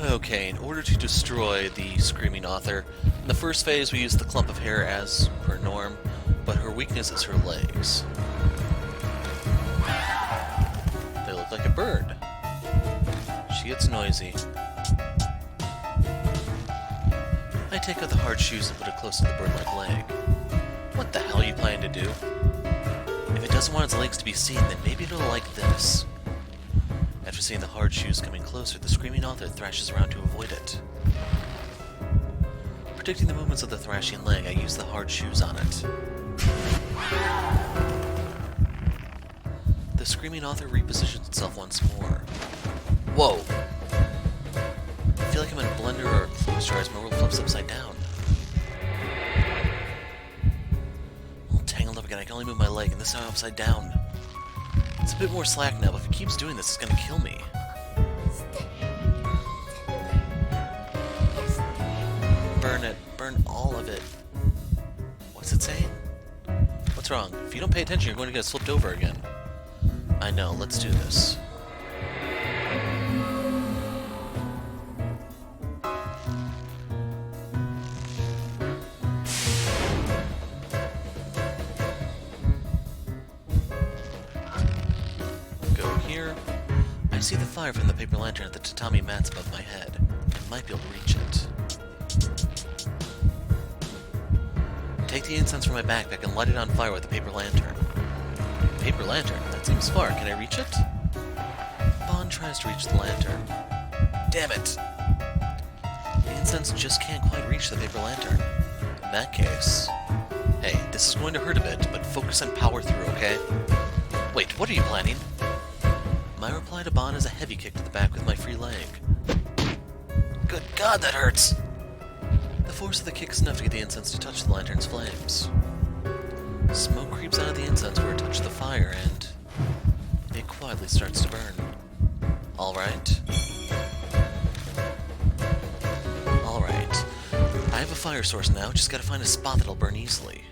Okay, in order to destroy the Screaming Author, in the first phase we use the clump of hair as per norm, but her weakness is her legs. They look like a bird. She gets noisy. I take out the hard shoes and put it close to the bird-like leg. What the hell are you planning to do? If it doesn't want its legs to be seen, then maybe it'll like this. After seeing the hard shoes coming closer, the Screaming Author thrashes around to avoid it. Predicting the movements of the thrashing leg, I use the hard shoes on it. The Screaming Author repositions itself once more. Whoa! I feel like I'm in a blender or a clothes dryer as my world flips upside down. All tangled up again, I can only move my leg, and this time upside down. It's a bit more slack now, but if it keeps doing this, it's gonna kill me. Burn it. Burn all of it. What's it saying? What's wrong? If you don't pay attention, you're going to get slipped over again. I know, let's do this. Go here. I see the fire from the paper lantern at the tatami mats above my head. I might be able to reach it. Take the incense from my backpack and light it on fire with the paper lantern. Paper lantern? That seems far. Can I reach it? Bond tries to reach the lantern. Damn it! The incense just can't quite reach the paper lantern. In that case... Hey, this is going to hurt a bit, but focus and power through, okay? Wait, what are you planning? My reply to Bond is a heavy kick to the back with my free leg. Good God, that hurts! The force of the kick is enough to get the incense to touch the lantern's flames. Smoke creeps out of the incense where it touched the fire, and it quietly starts to burn. Alright. Alright. I have a fire source now, just gotta find a spot that'll burn easily.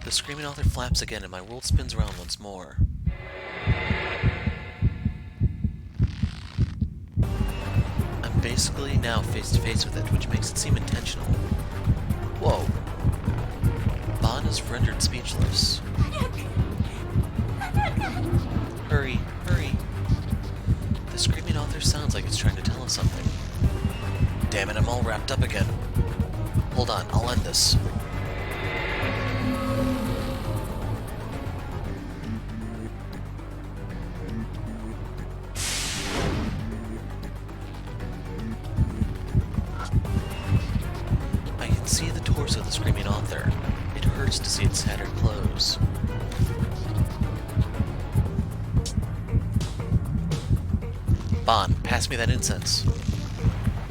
The Screaming Author flaps again, and my world spins around once more. I'm basically now face to face with it, which makes it seem intentional. Whoa. Bond is rendered speechless. Hurry, hurry. The Screaming Author sounds like it's trying to tell us something. Damn it, I'm all wrapped up again. Hold on, I'll end this. I can see the torso of the Screaming Author. It hurts to see its tattered clothes. Bond, pass me that incense.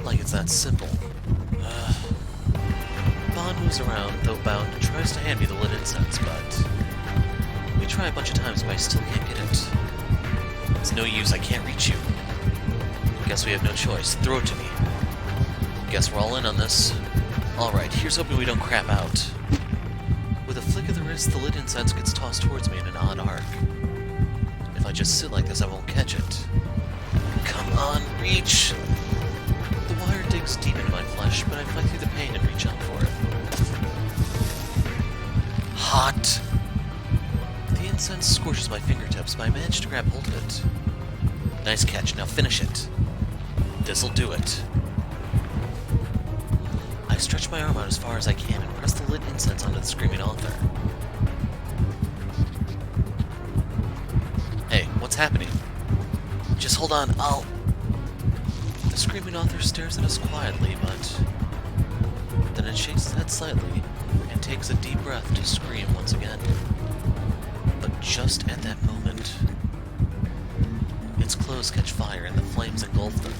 Like it's that simple. Bond moves around, though bound, and tries to hand me the lit incense, but... We try a bunch of times, but I still can't get it. It's no use, I can't reach you. Guess we have no choice. Throw it to me. Guess we're all in on this. Alright, here's hoping we don't crap out. With a flick of the wrist, the lit incense gets tossed towards me in an odd arc. If I just sit like this, I won't catch it. Come on, reach! The wire digs deep into my flesh, but I fight through the pain and reach out for it. Hot! The incense scorches my fingertips, but I manage to grab hold of it. Nice catch, now finish it. This'll do it. I stretch my arm out as far as I can and press the lit incense onto the Screaming Author. Hey, what's happening? Just hold on, I'll... The Screaming Author stares at us quietly, but... Then it shakes its head slightly and takes a deep breath to scream once again. But just at that moment, its clothes catch fire and the flames engulf them.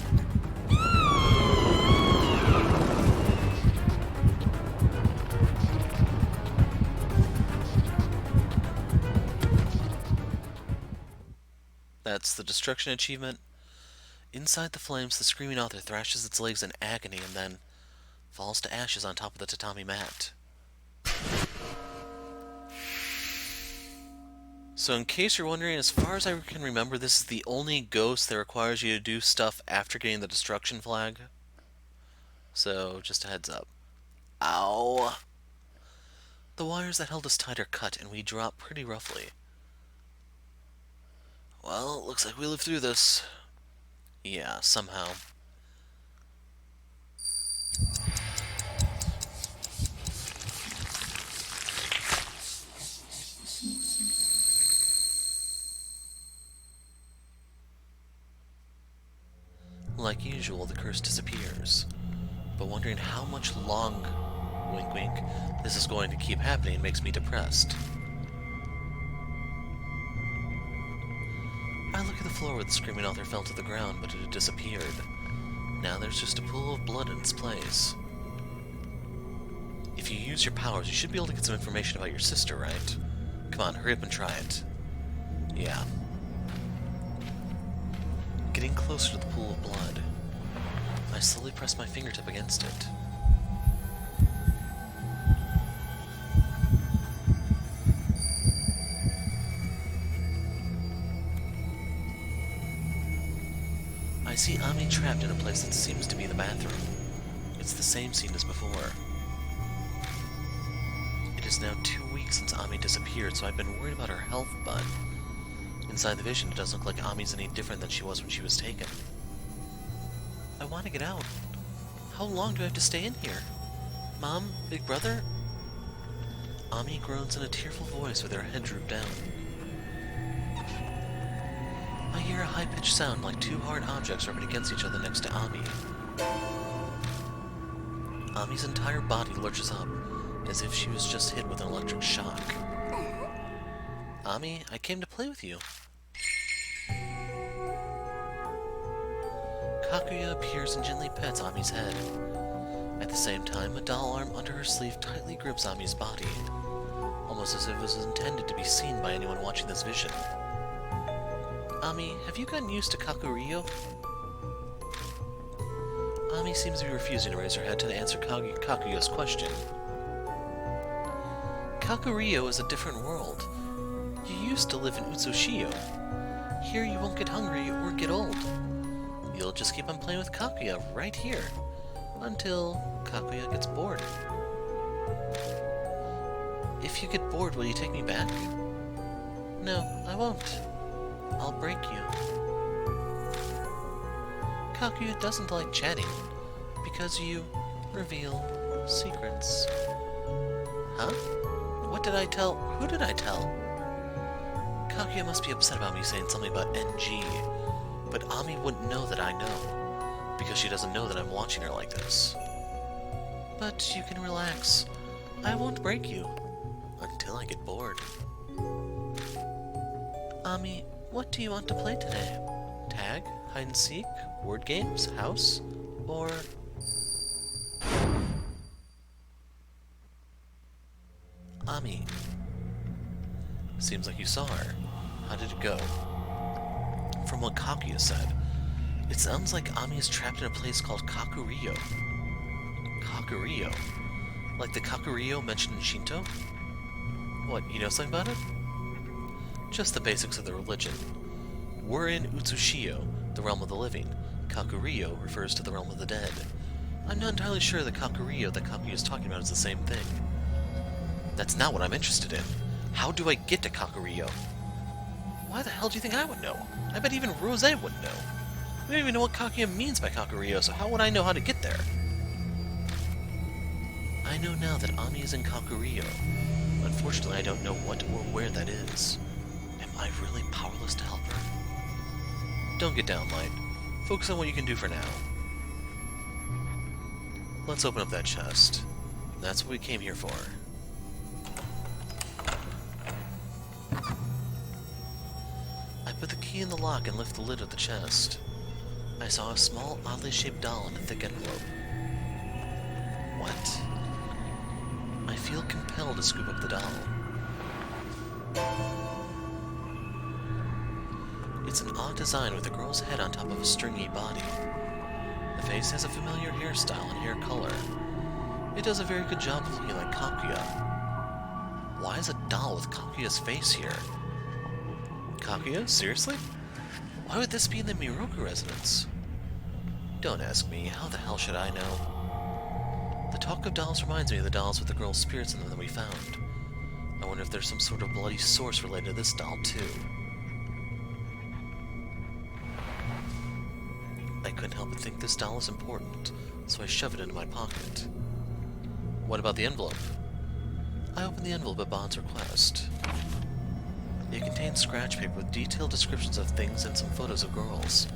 That's the destruction achievement. Inside the flames, the Screaming Author thrashes its legs in agony and then falls to ashes on top of the tatami mat. So in case you're wondering, as far as I can remember, this is the only ghost that requires you to do stuff after getting the destruction flag. So, just a heads up. Ow! The wires that held us tight are cut, and we drop pretty roughly. Well, looks like we lived through this. Yeah, somehow. Like usual, the curse disappears. But wondering how much wink wink, this is going to keep happening makes me depressed. I look at the floor where the screaming author fell to the ground, but it had disappeared. Now there's just a pool of blood in its place. If you use your powers, you should be able to get some information about your sister, right? Come on, hurry up and try it. Yeah. Getting closer to the pool of blood, I slowly press my fingertip against it. I see Ami trapped in a place that seems to be the bathroom. It's the same scene as before. It is now 2 weeks since Ami disappeared, so I've been worried about her health, but inside the vision, it doesn't look like Ami's any different than she was when she was taken. I want to get out. How long do I have to stay in here? Mom? Big brother? Ami groans in a tearful voice with her head drooped down. I hear a high-pitched sound like two hard objects rubbing against each other next to Ami. Ami's entire body lurches up, as if she was just hit with an electric shock. Ami, I came to play with you. Kakuya appears and gently pets Ami's head. At the same time, a doll arm under her sleeve tightly grips Ami's body, almost as if it was intended to be seen by anyone watching this vision. Ami, have you gotten used to Kakurio? Ami seems to be refusing to raise her head to answer Kakuya's question. Kakurio is a different world. You used to live in Utsushio. Here you won't get hungry or get old. You'll just keep on playing with Kakuya right here, until Kakuya gets bored. If you get bored, will you take me back? No, I won't. I'll break you. Kakuya doesn't like chatting, because you reveal secrets. Huh? What did I tell? Who did I tell? Kakuya must be upset about me saying something about NG, but Ami wouldn't know that I know, because she doesn't know that I'm watching her like this. But you can relax. I won't break you, until I get bored. Ami, what do you want to play today? Tag? Hide and seek? Word games? House? Or... Ami. Seems like you saw her. How did it go? From what Kakuya said, it sounds like Ami is trapped in a place called Kakurio. Kakurio? Like the Kakurio mentioned in Shinto? What, you know something about it? Just the basics of the religion. We're in Utsushio, the realm of the living. Kakurio refers to the realm of the dead. I'm not entirely sure the Kakurio that Kakuya is talking about is the same thing. That's not what I'm interested in. How do I get to Kakurio? Why the hell do you think I would know? I bet even Rosa wouldn't know. We don't even know what Kakuya means by Kakurio, so how would I know how to get there? I know now that Ami is in Kakurio. Unfortunately, I don't know what or where that is. Am I really powerless to help her? Don't get down, Light. Focus on what you can do for now. Let's open up that chest. That's what we came here for. I put the key in the lock and lift the lid of the chest. I saw a small, oddly shaped doll in a thick envelope. What? I feel compelled to scoop up the doll. It's an odd design with a girl's head on top of a stringy body. The face has a familiar hairstyle and hair color. It does a very good job of looking like Kakuya. Why is a doll with Kakuya's face here? Kaguya? Seriously? Why would this be in the Miroku residence? Don't ask me. How the hell should I know? The talk of dolls reminds me of the dolls with the girl's spirits in them that we found. I wonder if there's some sort of bloody source related to this doll, too. I couldn't help but think this doll is important, so I shoved it into my pocket. What about the envelope? I opened the envelope at Bond's request. It contains scratch paper with detailed descriptions of things and some photos of girls.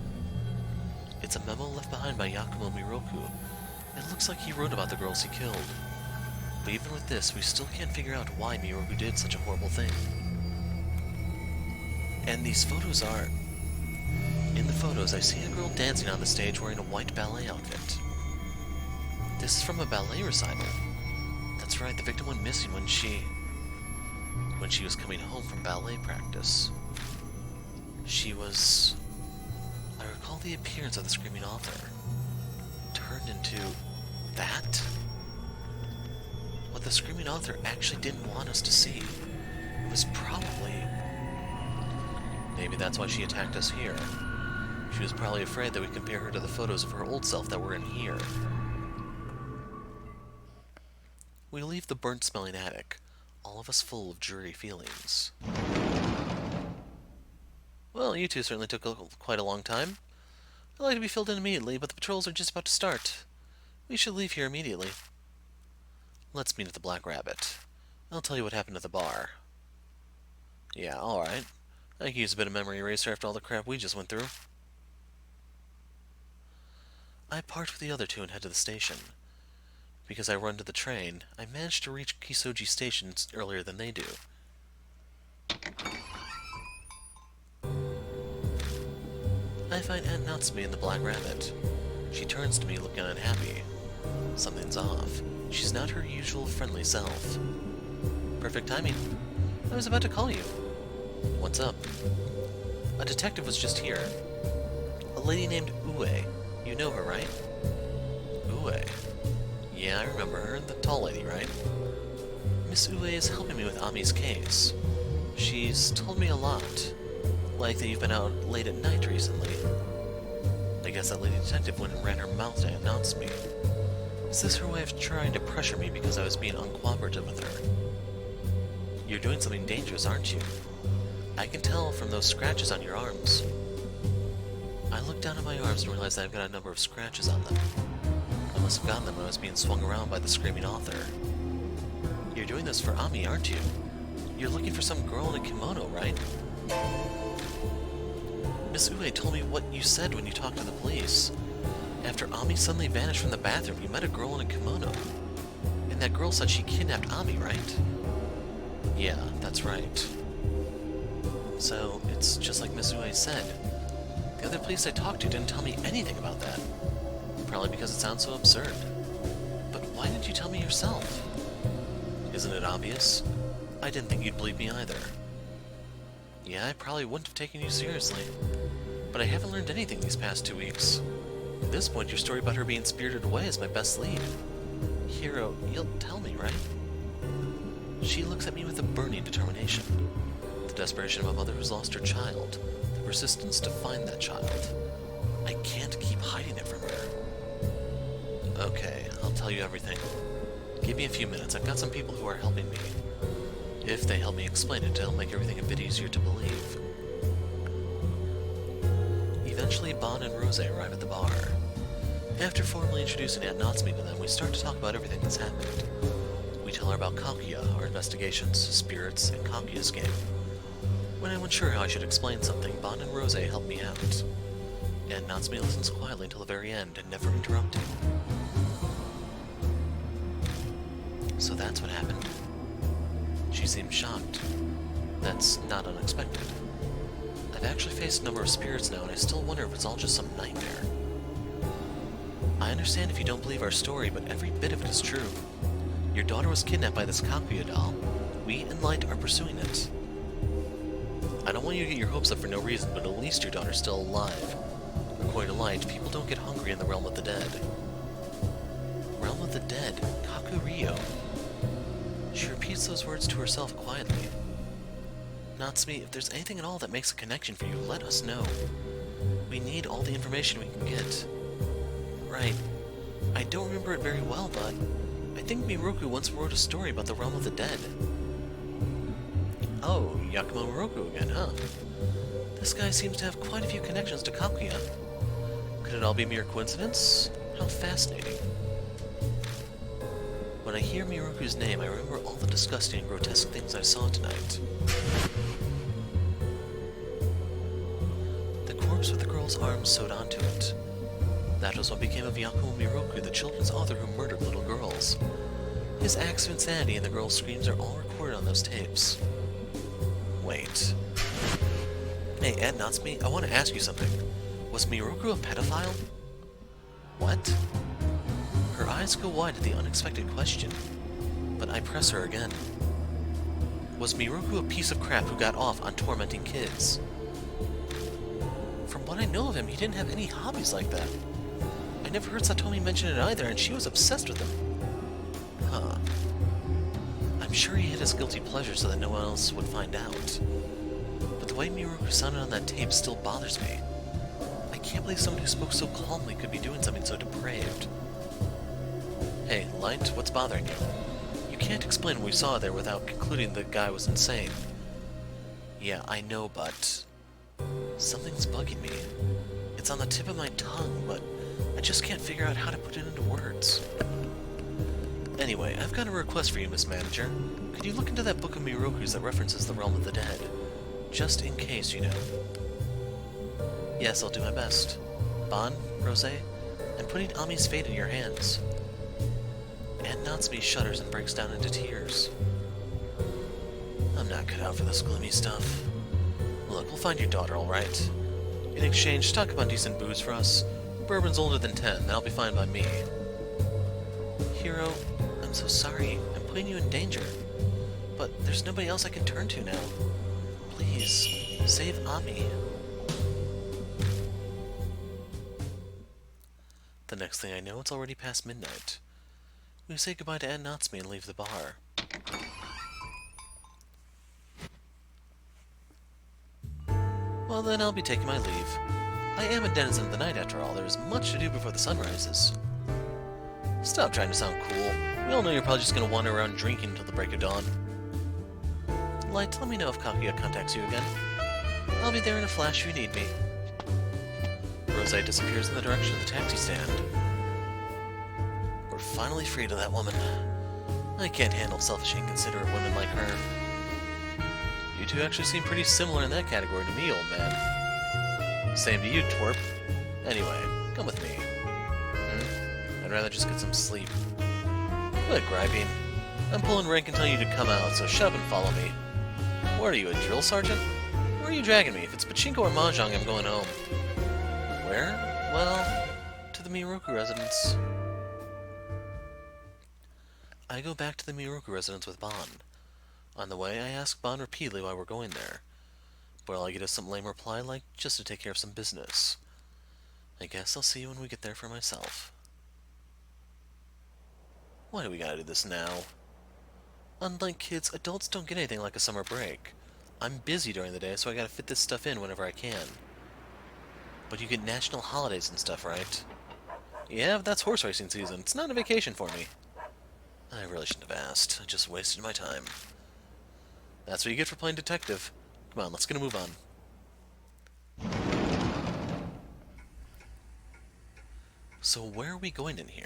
It's a memo left behind by Yakumo Miroku. It looks like he wrote about the girls he killed. But even with this, we still can't figure out why Miroku did such a horrible thing. And these photos are... In the photos, I see a girl dancing on the stage wearing a white ballet outfit. This is from a ballet recital. That's right, the victim went missing when she was coming home from ballet practice. She was... I recall the appearance of the screaming author. Turned into... that? What the screaming author actually didn't want us to see. It was probably... Maybe that's why she attacked us here. She was probably afraid that we'd compare her to the photos of her old self that were in here. We leave the burnt-smelling attic, all of us full of dreary feelings. Well, you two certainly took quite a long time. I'd like to be filled in immediately, but the patrols are just about to start. We should leave here immediately. Let's meet at the Black Rabbit. I'll tell you what happened at the bar. Yeah, alright. I could use a bit of memory eraser after all the crap we just went through. I parked with the other two and head to the station. Because I run to the train, I managed to reach Kisoji Station earlier than they do. I find Aunt Natsume in the Black Rabbit. She turns to me looking unhappy. Something's off. She's not her usual friendly self. Perfect timing. I was about to call you. What's up? A detective was just here. A lady named Ue. You know her, right? Ue. Yeah, I remember her. The tall lady, right? Miss Ue is helping me with Ami's case. She's told me a lot. Like that you've been out late at night recently. I guess that lady detective went and ran her mouth to announce me. Is this her way of trying to pressure me because I was being uncooperative with her? You're doing something dangerous, aren't you? I can tell from those scratches on your arms. I look down at my arms and realize that I've got a number of scratches on them. I must have gotten them when I was being swung around by the screaming author. You're doing this for Ami, aren't you? You're looking for some girl in a kimono, right? Miss Ue told me what you said when you talked to the police. After Ami suddenly vanished from the bathroom, you met a girl in a kimono. And that girl said she kidnapped Ami, right? Yeah, that's right. So, it's just like Miss Ue said. The other police I talked to didn't tell me anything about that. Probably because it sounds so absurd. But why didn't you tell me yourself? Isn't it obvious? I didn't think you'd believe me either. Yeah, I probably wouldn't have taken you seriously. But I haven't learned anything these past 2 weeks. At this point, your story about her being spirited away is my best lead. Hiro, you'll tell me, right? She looks at me with a burning determination. The desperation of a mother who's lost her child. The persistence to find that child. I can't keep hiding it from her. Okay, I'll tell you everything. Give me a few minutes. I've got some people who are helping me. If they help me explain it, it'll make everything a bit easier to believe. Eventually, Bon and Rosa arrive at the bar. After formally introducing Aunt Natsume to them, we start to talk about everything that's happened. We tell her about Kaguya, our investigations, spirits, and Kaguya's game. When I wasn't sure how I should explain something, Bon and Rosa help me out. Aunt Natsume listens quietly until the very end, never interrupting. So that's what happened. She seems shocked. That's not unexpected. I've actually faced a number of spirits now, and I still wonder if it's all just some nightmare. I understand if you don't believe our story, but every bit of it is true. Your daughter was kidnapped by this Kaguya doll. We in Light are pursuing it. I don't want you to get your hopes up for no reason, but at least your daughter's still alive. According to Light, people don't get hungry in the realm of the dead. Realm of the dead? Kakuryo. She repeats those words to herself quietly. Natsume, if there's anything at all that makes a connection for you, let us know. We need all the information we can get. Right. I don't remember it very well, but I think Miroku once wrote a story about the realm of the dead. Oh, Yakumo Miroku again, huh? This guy seems to have quite a few connections to Kaguya. Could it all be mere coincidence? How fascinating. When I hear Miroku's name, I remember all the disgusting and grotesque things I saw tonight. The corpse with the girl's arms sewed onto it. That was what became of Yakumo Miroku, the children's author who murdered little girls. His acts of insanity and the girl's screams are all recorded on those tapes. Wait. Hey, Aunt Natsume, I want to ask you something. Was Miroku a pedophile? What? Her eyes go wide at the unexpected question, but I press her again. Was Miroku a piece of crap who got off on tormenting kids? From what I know of him, he didn't have any hobbies like that. I never heard Satomi mention it either, and she was obsessed with him. Huh. I'm sure he hid his guilty pleasure so that no one else would find out. But the way Miroku sounded on that tape still bothers me. I can't believe someone who spoke so calmly could be doing something so depraved. Hey, Light, what's bothering you? You can't explain what we saw there without concluding the guy was insane. Yeah, I know, but something's bugging me. It's on the tip of my tongue, but I just can't figure out how to put it into words. Anyway, I've got a request for you, Miss Manager. Could you look into that book of Miroku's that references the realm of the dead? Just in case, you know. Yes, I'll do my best. Bon, Rosa, I'm putting Ami's fate in your hands. Aunt Natsume shudders and breaks down into tears. I'm not cut out for this gloomy stuff. Look, we'll find your daughter, alright? In exchange, stock up on decent booze for us. Bourbon's older than 10, that'll be fine by me. Hiro, I'm so sorry. I'm putting you in danger. But there's nobody else I can turn to now. Please, save Ami. The next thing I know, it's already past midnight. We say goodbye to Aunt Natsume and leave the bar. Well then, I'll be taking my leave. I am a denizen of the night after all. There's much to do before the sun rises. Stop trying to sound cool. We all know you're probably just gonna wander around drinking until the break of dawn. Light, let me know if Kaguya contacts you again. I'll be there in a flash if you need me. Rosa disappears in the direction of the taxi stand. We're finally free of that woman. I can't handle selfish, inconsiderate women like her. You two actually seem pretty similar in that category to me, old man. Same to you, twerp. Anyway, come with me. I'd rather just get some sleep. Quit griping. I'm pulling rank and telling you to come out, so shut up and follow me. What are you, a drill sergeant? Where are you dragging me? If it's pachinko or mahjong, I'm going home. Where? Well, to the Miroku residence. I go back to the Miroku residence with Bon. On the way, I ask Bon repeatedly why we're going there. But all I get is some lame reply like, just to take care of some business. I guess I'll see you when we get there for myself. Why do we gotta do this now? Unlike kids, adults don't get anything like a summer break. I'm busy during the day, so I gotta fit this stuff in whenever I can. But you get national holidays and stuff, right? Yeah, but that's horse racing season. It's not a vacation for me. I really shouldn't have asked. I just wasted my time. That's what you get for playing detective. Come on, let's get a move on. So where are we going in here?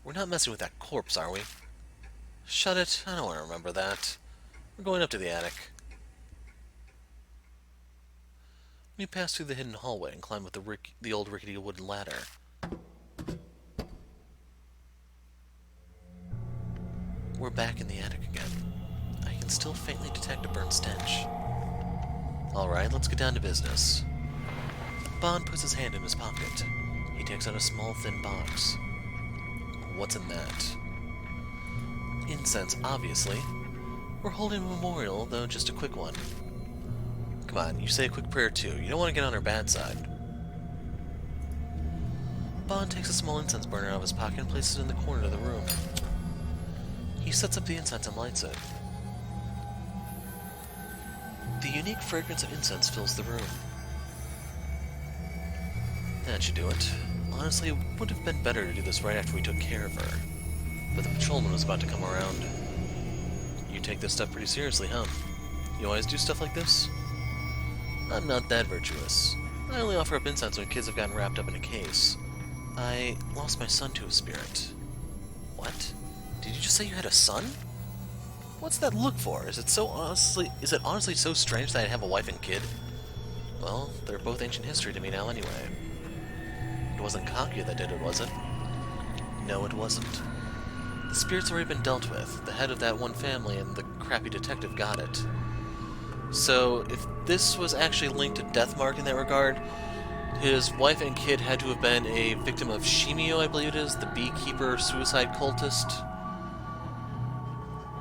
We're not messing with that corpse, are we? Shut it. I don't want to remember that. We're going up to the attic. We pass through the hidden hallway and climb up the old rickety wooden ladder. We're back in the attic again. I can still faintly detect a burnt stench. Alright, let's get down to business. Bon puts his hand in his pocket. He takes out a small, thin box. What's in that? Incense, obviously. We're holding a memorial, though just a quick one. Come on, you say a quick prayer too. You don't want to get on our bad side. Bon takes a small incense burner out of his pocket and places it in the corner of the room. He sets up the incense and lights it. The unique fragrance of incense fills the room. That should do it. Honestly, it would have been better to do this right after we took care of her. But the patrolman was about to come around. You take this stuff pretty seriously, huh? You always do stuff like this? I'm not that virtuous. I only offer up incense when kids have gotten wrapped up in a case. I lost my son to a spirit. What? Did you just say you had a son? What's that look for? Is it honestly so strange that I have a wife and kid? Well, they're both ancient history to me now anyway. It wasn't Kaguya that did it, was it? No, it wasn't. The spirit's already been dealt with. The head of that one family and the crappy detective got it. So, if this was actually linked to Deathmark in that regard, his wife and kid had to have been a victim of Shimio, I believe it is, the beekeeper suicide cultist.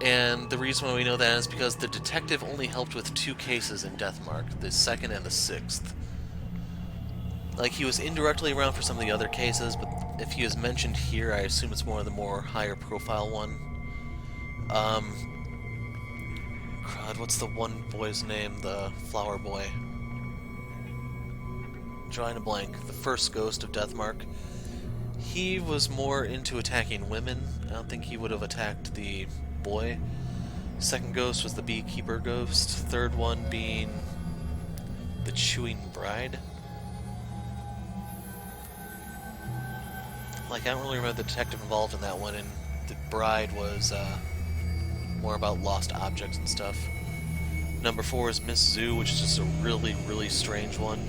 And the reason why we know that is because the detective only helped with 2 cases in Deathmark, the 2nd and the 6th. Like, he was indirectly around for some of the other cases, but if he is mentioned here, I assume it's more of the more higher profile one. Crud, what's the one boy's name? The flower boy. Drawing a blank. The first ghost of Deathmark. He was more into attacking women. I don't think he would have attacked the boy. Second ghost was the beekeeper ghost. Third one being the chewing bride. Like, I don't really remember the detective involved in that one, and the bride was more about lost objects and stuff. Number 4 is Miss Zoo, which is just a really, really strange one.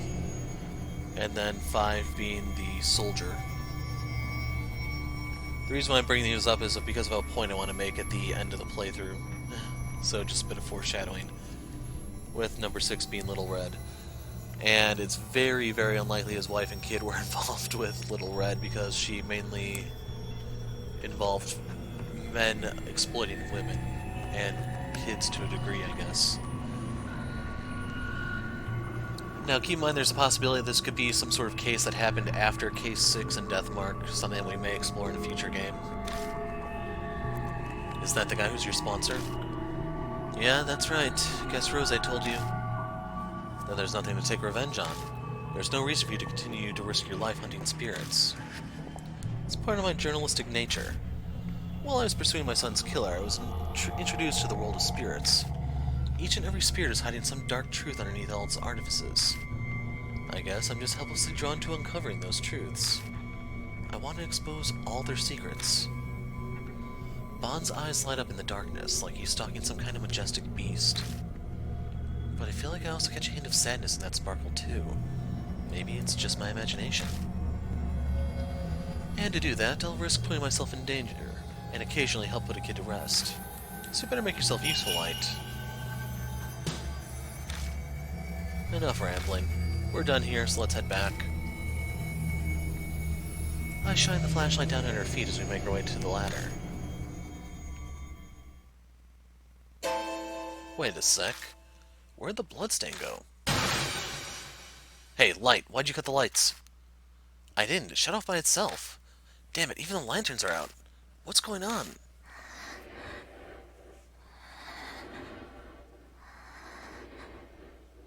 And then 5 being the soldier. The reason why I'm bringing these up is because of a point I want to make at the end of the playthrough. So just a bit of foreshadowing. With number 6 being Little Red. And it's very, very unlikely his wife and kid were involved with Little Red because she mainly involved men exploiting women and kids to a degree, I guess. Now, keep in mind there's a possibility this could be some sort of case that happened after Case 6 in Deathmark, something we may explore in a future game. Is that the guy who's your sponsor? Yeah, that's right. Guess Rosa told you. Then there's nothing to take revenge on. There's no reason for you to continue to risk your life hunting spirits. It's part of my journalistic nature. While I was pursuing my son's killer, I was introduced to the world of spirits. Each and every spirit is hiding some dark truth underneath all its artifices. I guess I'm just helplessly drawn to uncovering those truths. I want to expose all their secrets. Bond's eyes light up in the darkness, like he's stalking some kind of majestic beast. But I feel like I also catch a hint of sadness in that sparkle too. Maybe it's just my imagination. And to do that, I'll risk putting myself in danger, and occasionally help put a kid to rest. So you better make yourself useful, Light. Enough rambling. We're done here, so let's head back. I shine the flashlight down at her feet as we make our way to the ladder. Wait a sec. Where'd the bloodstain go? Hey, Light, why'd you cut the lights? I didn't. It shut off by itself. Damn it, even the lanterns are out. What's going on?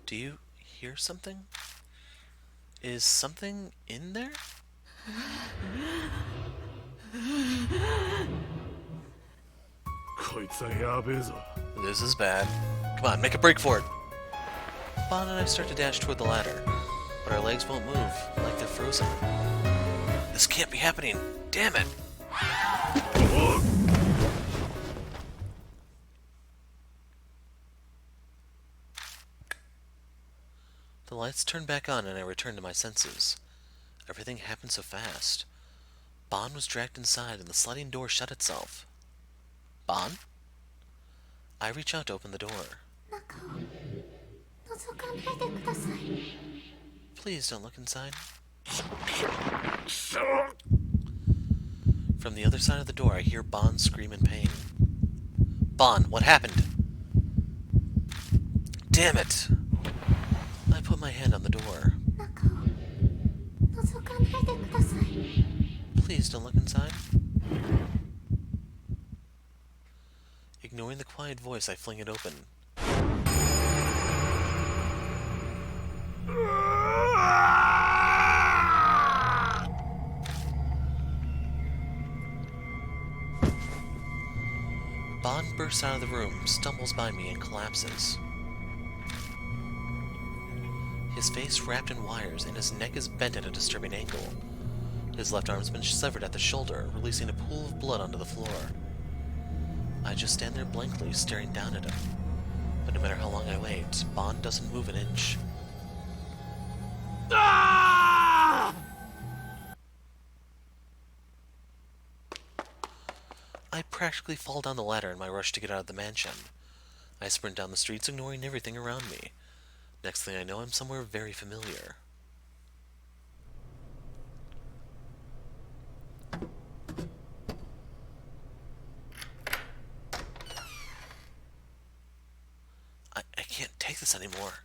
Do you hear something? Is something in there? This is bad. Come on, make a break for it. Bond and I start to dash toward the ladder, but our legs won't move, like they're frozen. This can't be happening. Damn it! The lights turn back on and I return to my senses. Everything happened so fast. Bond was dragged inside and the sliding door shut itself. Bond? I reach out to open the door. Please don't look inside. From the other side of the door, I hear Bond scream in pain. Bond, what happened? Damn it! I put my hand on the door. Please don't look inside. Ignoring the quiet voice, I fling it open. Bond bursts out of the room, stumbles by me, and collapses. His face wrapped in wires, and his neck is bent at a disturbing angle. His left arm has been severed at the shoulder, releasing a pool of blood onto the floor. I just stand there blankly, staring down at him. But no matter how long I wait, Bond doesn't move an inch. Ah! I practically fall down the ladder in my rush to get out of the mansion. I sprint down the streets, ignoring everything around me. Next thing I know, I'm somewhere very familiar. I can't take this anymore.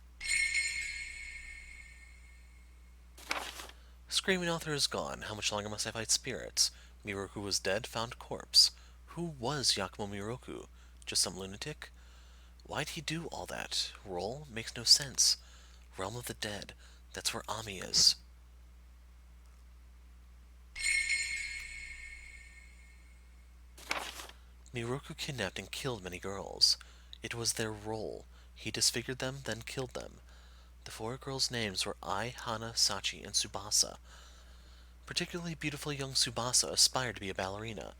Screaming author is gone. How much longer must I fight spirits? Miroku was dead, found corpse. Who was Yakumo Miroku? Just some lunatic? Why'd he do all that? Role? Makes no sense. Realm of the dead. That's where Ami is. Miroku kidnapped and killed many girls. It was their role. He disfigured them, then killed them. The 4 girls' names were Ai, Hana, Sachi, and Tsubasa. Particularly beautiful young Tsubasa aspired to be a ballerina.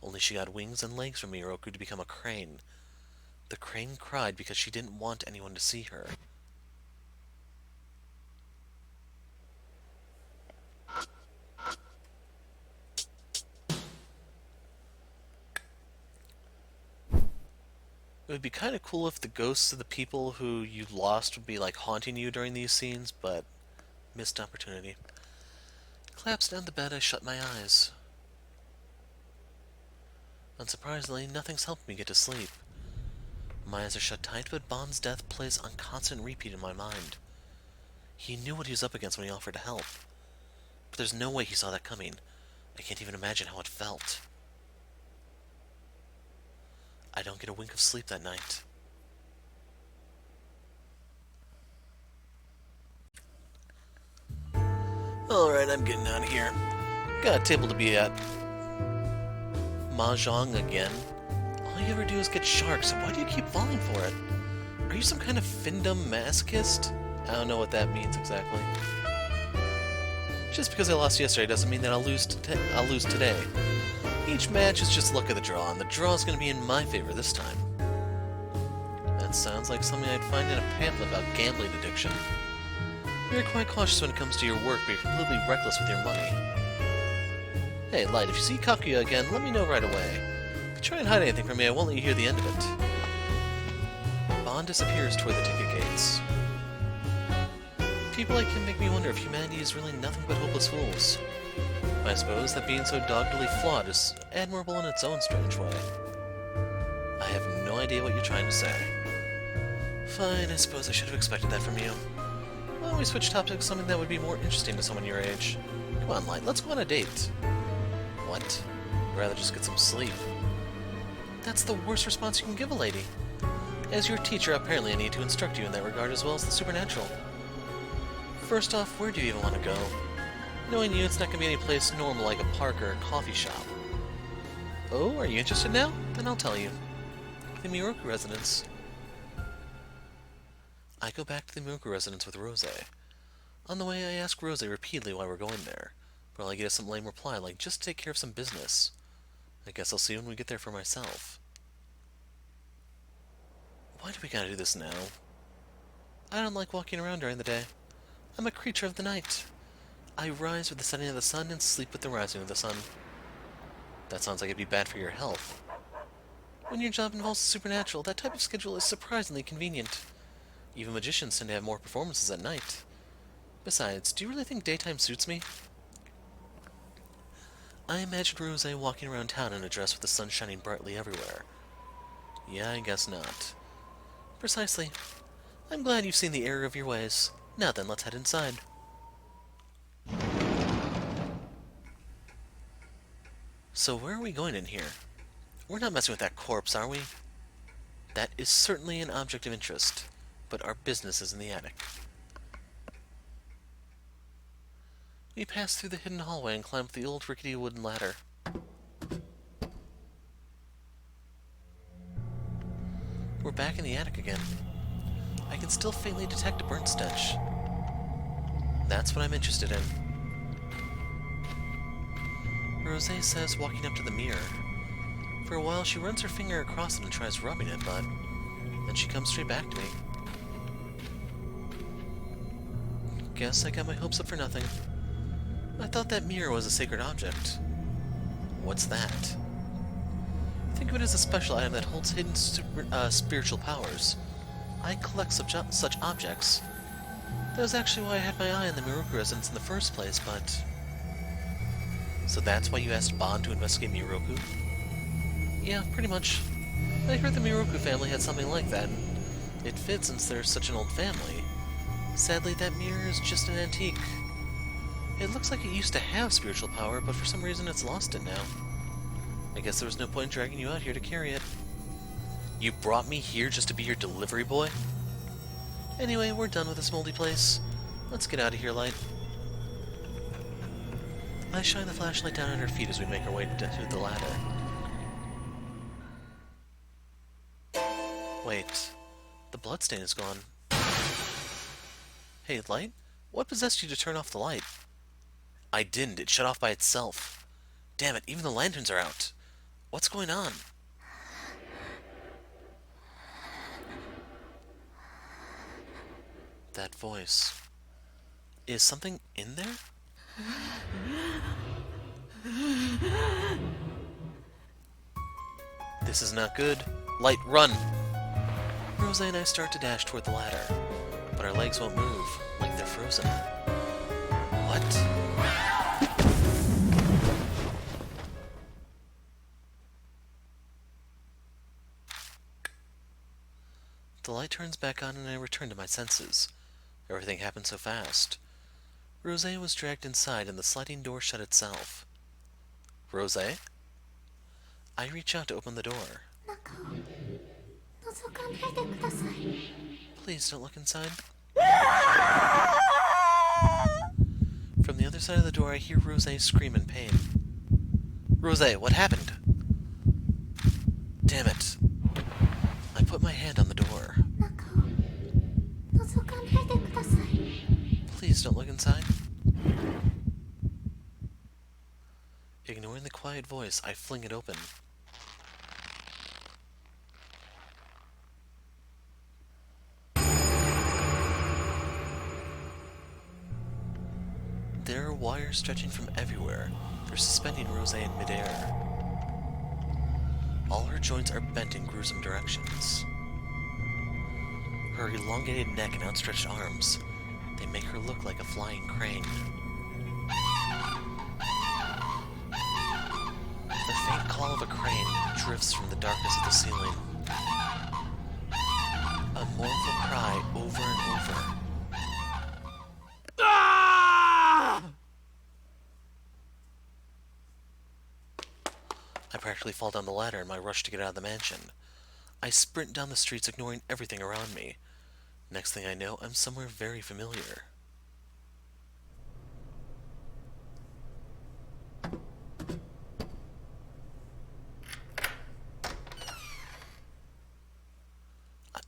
Only she got wings and legs from Miroku to become a crane. The crane cried because she didn't want anyone to see her. It would be kind of cool if the ghosts of the people who you lost would be like haunting you during these scenes, but missed opportunity. Collapsed down the bed, I shut my eyes. Unsurprisingly, nothing's helped me get to sleep. My eyes are shut tight, but Bond's death plays on constant repeat in my mind. He knew what he was up against when he offered to help. But there's no way he saw that coming. I can't even imagine how it felt. I don't get a wink of sleep that night. Alright, I'm getting out of here. Got a table to be at. Mahjong again. All you ever do is get sharks, so why do you keep falling for it? Are you some kind of findom masochist? I don't know what that means exactly. Just because I lost yesterday doesn't mean that I'll lose today. Each match is just luck of the draw, and the draw is going to be in my favor this time. That sounds like something I'd find in a pamphlet about gambling addiction. You're quite cautious when it comes to your work, but you're completely reckless with your money. Hey, Light, if you see Kakuya again, let me know right away. If you try and hide anything from me, I won't let you hear the end of it. Bond disappears toward the ticket gates. People like him make me wonder if humanity is really nothing but hopeless fools. I suppose that being so doggedly flawed is admirable in its own strange way. I have no idea what you're trying to say. Fine, I suppose I should have expected that from you. Why don't we switch topics to something that would be more interesting to someone your age? Come on, Light, let's go on a date. What? I'd rather just get some sleep. That's the worst response you can give a lady. As your teacher, apparently I need to instruct you in that regard as well as the supernatural. First off, where do you even want to go? Knowing you, it's not going to be any place normal like a park or a coffee shop. Oh, are you interested now? Then I'll tell you. The Miroku residence. I go back to the Miroku residence with Rosa. On the way, I ask Rosa repeatedly why we're going there, but all I get is some lame reply like, just take care of some business. I guess I'll see when we get there for myself. Why do we gotta do this now? I don't like walking around during the day. I'm a creature of the night. I rise with the setting of the sun and sleep with the rising of the sun. That sounds like it'd be bad for your health. When your job involves the supernatural, that type of schedule is surprisingly convenient. Even magicians tend to have more performances at night. Besides, do you really think daytime suits me? I imagined Rose walking around town in a dress with the sun shining brightly everywhere. Yeah, I guess not. Precisely. I'm glad you've seen the error of your ways. Now then, let's head inside. So where are we going in here? We're not messing with that corpse, are we? That is certainly an object of interest, but our business is in the attic. We pass through the hidden hallway and climb up the old rickety wooden ladder. We're back in the attic again. I can still faintly detect a burnt stench. That's what I'm interested in. Rosa says walking up to the mirror. For a while, she runs her finger across it and tries rubbing it, but then she comes straight back to me. Guess I got my hopes up for nothing. I thought that mirror was a sacred object. What's that? Think of it as a special item that holds hidden spiritual powers. I collect such objects. That was actually why I had my eye on the Miroku residence in the first place, but... So that's why you asked Bond to investigate Miroku? Yeah, pretty much. I heard the Miroku family had something like that, and it fits since they're such an old family. Sadly, that mirror is just an antique. It looks like it used to have spiritual power, but for some reason it's lost it now. I guess there was no point in dragging you out here to carry it. You brought me here just to be your delivery boy? Anyway, we're done with this moldy place. Let's get out of here, Light. I shine the flashlight down at her feet as we make our way to the ladder. Wait, the bloodstain is gone. Hey, Light, what possessed you to turn off the light? I didn't, it shut off by itself. Damn it, even the lanterns are out. What's going on? That voice. Is something in there? This is not good. Light, run! Rosa and I start to dash toward the ladder, but our legs won't move, like they're frozen. What? The light turns back on and I return to my senses. Everything happened so fast. Rosa was dragged inside and the sliding door shut itself. Rosa? I reach out to open the door. Please don't look inside. From the other side of the door I hear Rosa scream in pain. Rosa, what happened? Damn it. I put my hand on the door. Please don't look inside. Ignoring the quiet voice, I fling it open. There are wires stretching from everywhere. They're suspending Rosa in midair. All her joints are bent in gruesome directions. Her elongated neck and outstretched arms, they make her look like a flying crane. The faint call of a crane drifts from the darkness of the ceiling. A mournful cry over and over. I practically fall down the ladder in my rush to get out of the mansion. I sprint down the streets, ignoring everything around me. Next thing I know, I'm somewhere very familiar.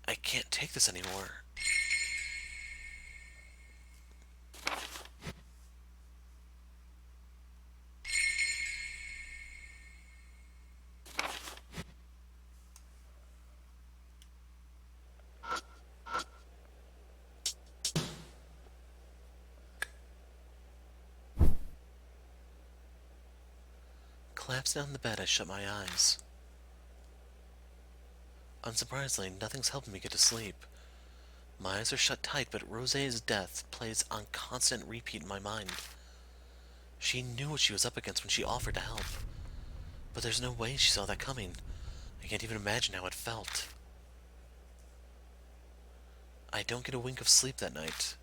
I can't take this anymore. Collapsed down in the bed, I shut my eyes. Unsurprisingly, nothing's helping me get to sleep. My eyes are shut tight, but Rosa's death plays on constant repeat in my mind. She knew what she was up against when she offered to help. But there's no way she saw that coming. I can't even imagine how it felt. I don't get a wink of sleep that night.